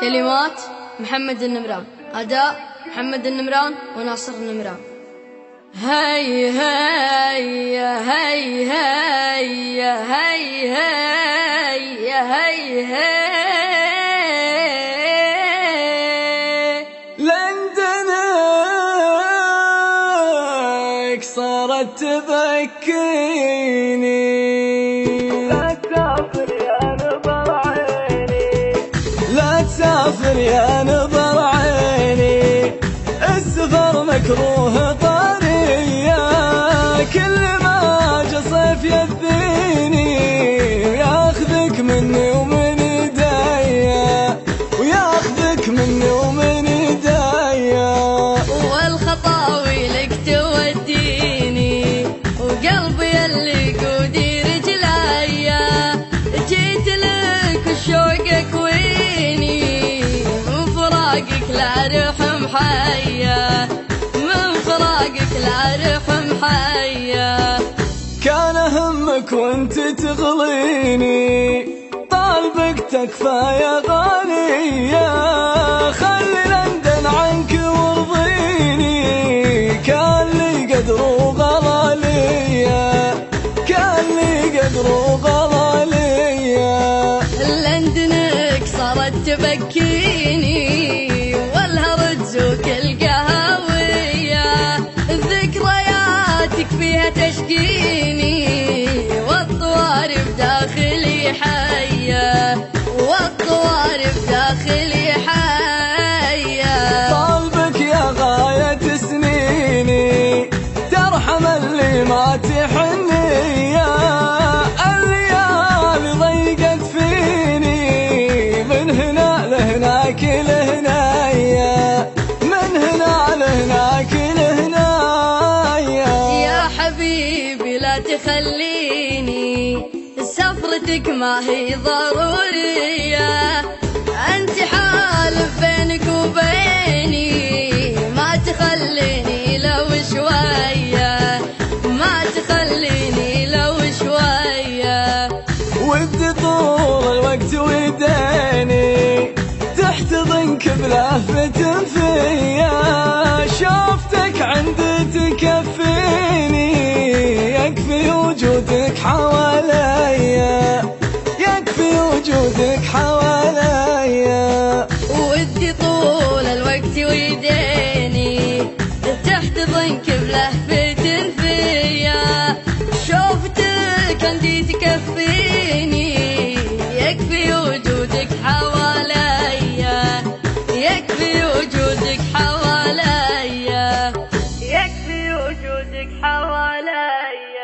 كلمات محمد النمران، أداء محمد النمران وناصر النمران. هاي هاي هاي هاي هاي هاي هاي هاي لندنك صارت تبكيني، لا تسافر يا نظر عيني، لا تسافر يا نظر عيني، السفر مكروه طريا، كل ما جا صيف يذيني وياخذك مني ومن ايديا، وياخذك مني ومن ايديا، والخطاوي لك توديني وقلبي اللي قودي رجليا، جيت لك وشوقك ويني، من فراقك لا رحم حيا، من فراقك لا رحم حيا. كان همك وانت تغليني، طالبك تكفى يا غالية، خلي لندن عنك وارضيني، كان لي قدر وغلا ليا، كان لي قدر وغلا ليا. لندنك صارت تبكيني والهر تزوك القهوية، ذكرياتك فيها تشكيني، والطوارف داخلي حية، والطوارف داخلي حية. طالبك يا غاية سنيني، ترحم اللي ما تحنية، الليالي ضيقت فيني، من هنا لهناك لهنايا، من هنا لهناك لهنايا. يا حبيبي لا تخليني، سفرتك ما هي ضرورية، أنت حالف بينك وبيني، ما تخليني لو شوية، ما تخليني لو شوية. ودي طول الوقت ويديني تحتضنك بلهفة فيا، شوفتك عندي تكفيني، يكفي وجودك حواليا، يكفي وجودك حواليا. ودي طول الوقت ويديني تحتضنك بلهفة فيا، شوفتك عندي تكفيني، يكفي وجودك حواليا، يكفي وجودك حواليا، يكفي وجودك حواليا.